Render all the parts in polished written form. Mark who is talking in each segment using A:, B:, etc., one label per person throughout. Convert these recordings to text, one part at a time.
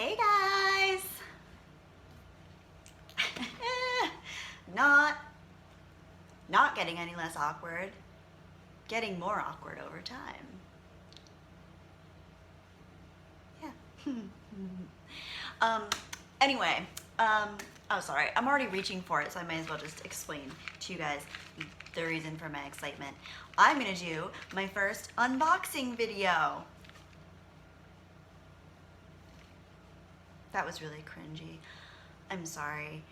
A: Hey guys! Not getting any less awkward, getting more awkward over time. Yeah. Anyway, oh sorry, I'm already reaching for it, so I might as well just explain to you guys the reason for my excitement. I'm gonna do my first unboxing video. That was really cringy. I'm sorry.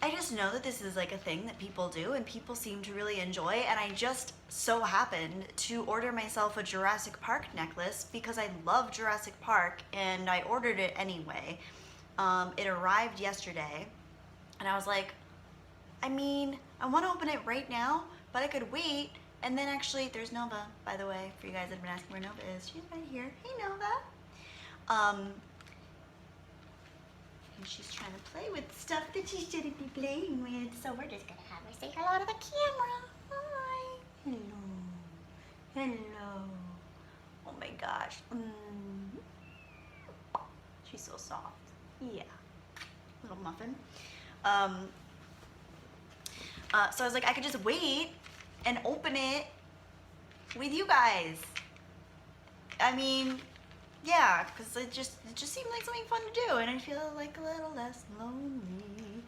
A: I just know that this is like a thing that people do and people seem to really enjoy, and I just so happened to order myself a Jurassic Park necklace because I love Jurassic Park and I ordered it anyway. It arrived yesterday and I was like, I mean, I want to open it right now, but I could wait. And then actually, there's Nova, by the way, for you guys that have been asking where Nova is. She's right here. Hey, Nova. And she's trying to play with stuff that she shouldn't be playing with. So we're just gonna have her say hello to the camera. Hi. Hello. Hello. Oh my gosh. She's so soft. Yeah. Little muffin. So I was like, I could just wait and open it with you guys. I mean, yeah, because it just seemed like something fun to do, and I feel like a little less lonely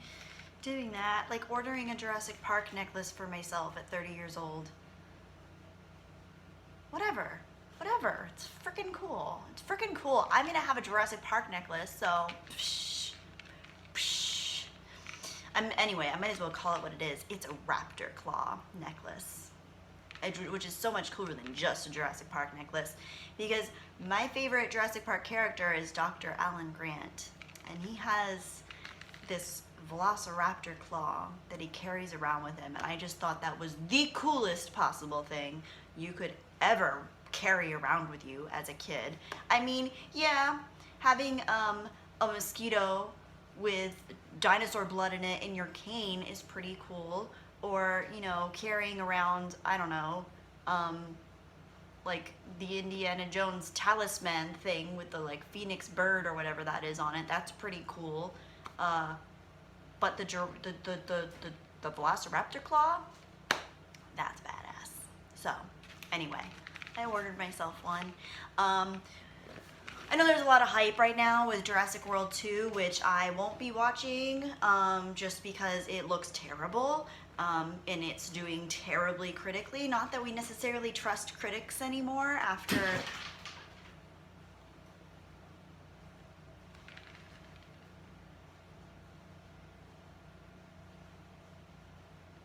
A: doing that. Like ordering a Jurassic Park necklace for myself at 30 years old. Whatever. It's freaking cool. It's freaking cool. I'm gonna have a Jurassic Park necklace, so anyway, I might as well call it what it is. It's a Raptor Claw necklace, which is so much cooler than just a Jurassic Park necklace, because my favorite Jurassic Park character is Dr. Alan Grant, and he has this Velociraptor Claw that he carries around with him, and I just thought that was the coolest possible thing you could ever carry around with you as a kid. I mean, yeah, having a mosquito with dinosaur blood in it in your cane is pretty cool, or, you know, carrying around, I don't know, like the Indiana Jones talisman thing with the like phoenix bird or whatever that is on it, that's pretty cool. But the Velociraptor Claw, that's badass. So anyway, I ordered myself one. I know there's a lot of hype right now with Jurassic World 2, which I won't be watching just because it looks terrible. And it's doing terribly critically. Not that we necessarily trust critics anymore after...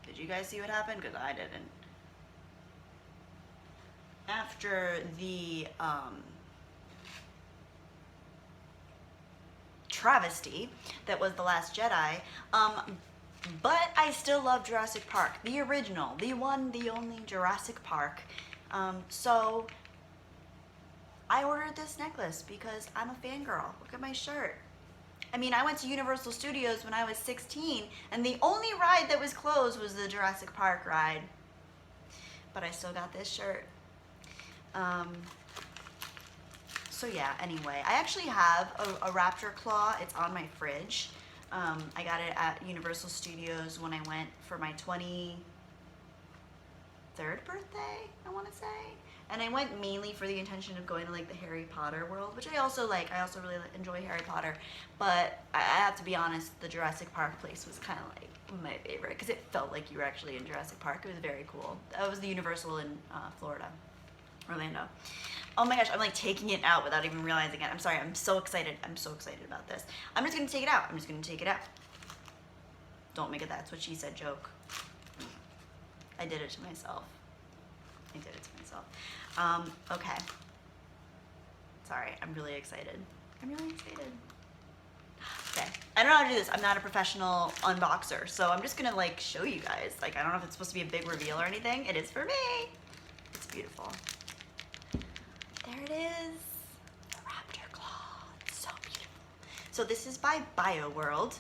A: Did you guys see what happened? Because I didn't. After the travesty that was The Last Jedi, but I still love Jurassic Park, the original, the one, the only Jurassic Park. So I ordered this necklace because I'm a fangirl. Look at my shirt. I mean, I went to Universal Studios when I was 16, and the only ride that was closed was the Jurassic Park ride. But I still got this shirt. So yeah, anyway, I actually have a Raptor Claw. It's on my fridge. I got it at Universal Studios when I went for my 23rd birthday, I want to say. And I went mainly for the intention of going to like the Harry Potter world, which I also like. I also really enjoy Harry Potter. But I have to be honest, the Jurassic Park place was kind of like my favorite because it felt like you were actually in Jurassic Park. It was very cool. That was the Universal in Florida, Orlando. Oh my gosh, I'm like taking it out without even realizing it. I'm sorry, I'm so excited. I'm so excited about this. I'm just gonna take it out. I'm just gonna take it out. Don't make it that's what she said joke. I did it to myself. I did it to myself. Okay. Sorry, I'm really excited. I'm really excited. Okay, I don't know how to do this. I'm not a professional unboxer, so I'm just gonna like show you guys. Like, I don't know if it's supposed to be a big reveal or anything. It is for me. It's beautiful. There it is, the Raptor Claw. It's so beautiful. So this is by BioWorld,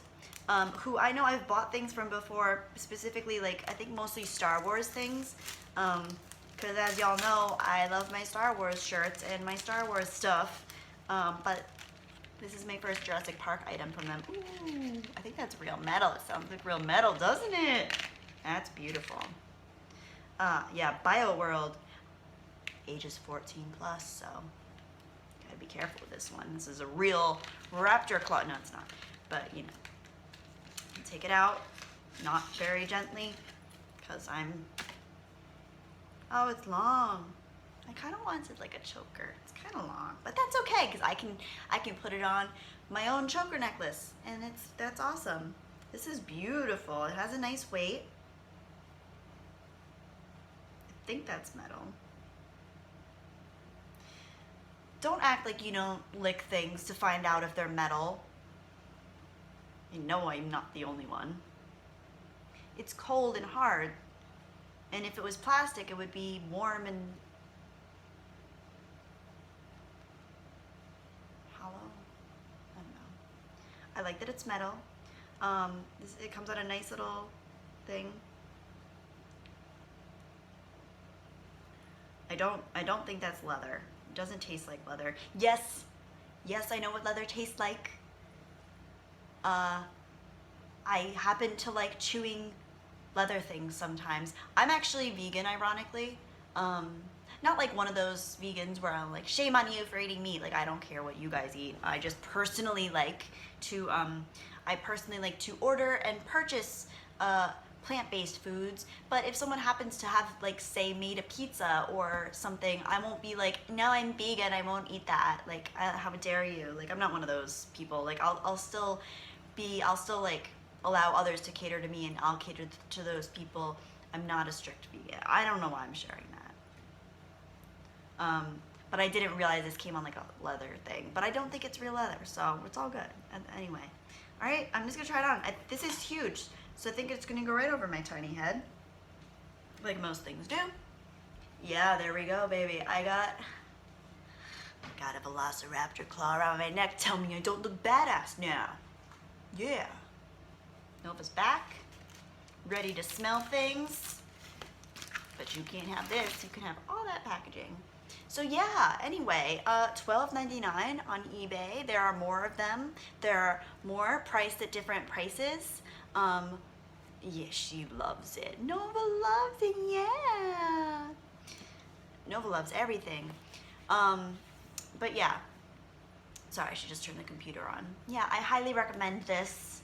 A: who I know I've bought things from before, specifically like I think mostly Star Wars things, because as y'all know, I love my Star Wars shirts and my Star Wars stuff, but This is my first Jurassic Park item from them. Ooh, I think that's real metal. It sounds like real metal, doesn't it? That's beautiful. Yeah, BioWorld, ages 14 plus, so gotta be careful with this one. This is a real Raptor Claw. No, it's not, but you know. Take it out, not very gently, because oh, it's long. I kind of wanted like a choker. It's kind of long, but that's okay, because I can put it on my own choker necklace, and that's awesome. This is beautiful. It has a nice weight. I think that's metal. Don't act like you don't lick things to find out if they're metal. You know I'm not the only one. It's cold and hard. And if it was plastic, it would be warm and hollow. I don't know. I like that it's metal. It comes out a nice little thing. I don't think that's leather. It doesn't taste like leather. Yes, I know what leather tastes like. I happen to like chewing leather things sometimes. I'm actually vegan, ironically. Not like one of those vegans where I'm like, shame on you for eating meat. Like, I don't care what you guys eat. I just personally like to, order and purchase, plant-based foods. But if someone happens to have, like, say, made a pizza or something, I won't be like, no, I'm vegan, I won't eat that. Like, how dare you? Like, I'm not one of those people. Like, I'll still like allow others to cater to me, and I'll cater to those people. I'm not a strict vegan. I don't know why I'm sharing that. But I didn't realize this came on like a leather thing. But I don't think it's real leather, so it's all good. Anyway, all right, I'm just gonna try it on. This is huge, so I think it's gonna go right over my tiny head, like most things do. Yeah, there we go, baby. I got a Velociraptor Claw around my neck. Tell me I don't look badass now. Yeah. Nova's back, ready to smell things. But you can't have this. You can have all that packaging. So yeah, anyway, $12.99 on eBay. There are more of them. There are more priced at different prices. Yeah, she loves it. Nova loves it, yeah. Nova loves everything. But yeah. Sorry, I should just turn the computer on. Yeah, I highly recommend this.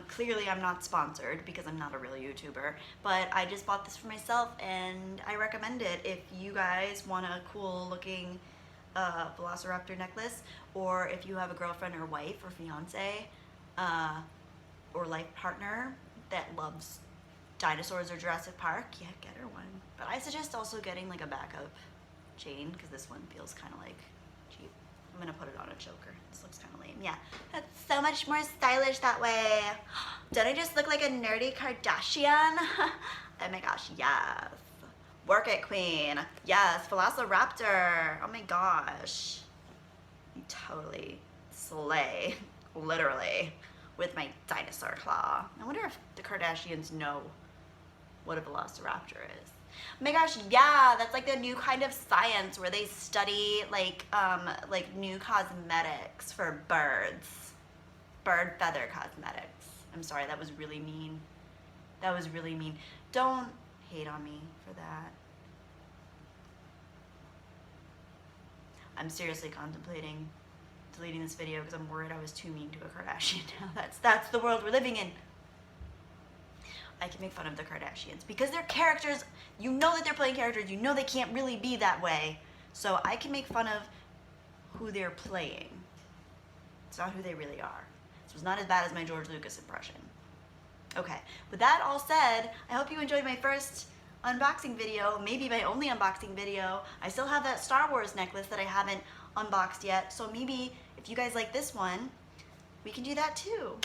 A: Clearly I'm not sponsored because I'm not a real YouTuber, but I just bought this for myself and I recommend it if you guys want a cool looking Velociraptor necklace, or if you have a girlfriend or wife or fiance or life partner that loves dinosaurs or Jurassic Park, yeah, get her one. But I suggest also getting like a backup chain because this one feels kind of like cheap. I'm gonna put it on a choker. This looks kind of lame. Yeah, that's so much more stylish that way. Don't I just look like a nerdy Kardashian? Oh my gosh, yes. Work it, queen. Yes, Velociraptor. Oh my gosh. You totally slay, literally, with my dinosaur claw. I wonder if the Kardashians know what a Velociraptor is. Oh my gosh, yeah, that's like the new kind of science where they study like new cosmetics for birds. Bird feather cosmetics. I'm sorry, that was really mean. That was really mean. Don't hate on me for that. I'm seriously contemplating deleting this video because I'm worried I was too mean to a Kardashian now. That's the world we're living in. I can make fun of the Kardashians because they're characters. You know that they're playing characters. You know they can't really be that way. So I can make fun of who they're playing. It's not who they really are. So it's not as bad as my George Lucas impression. Okay, with that all said, I hope you enjoyed my first unboxing video, maybe my only unboxing video. I still have that Star Wars necklace that I haven't unboxed yet. So maybe if you guys like this one, we can do that too.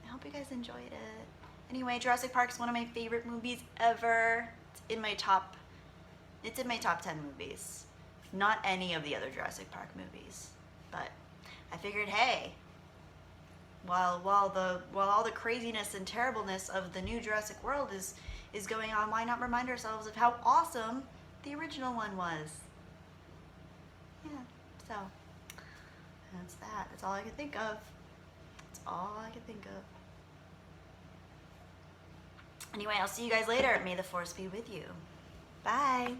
A: I hope you guys enjoyed it. Anyway, Jurassic Park is one of my favorite movies ever. It's in my top 10 movies. Not any of the other Jurassic Park movies. But I figured, hey, while all the craziness and terribleness of the new Jurassic World is going on, why not remind ourselves of how awesome the original one was? Yeah, so That's that. That's all I could think of. That's all I could think of. Anyway, I'll see you guys later. May the force be with you. Bye.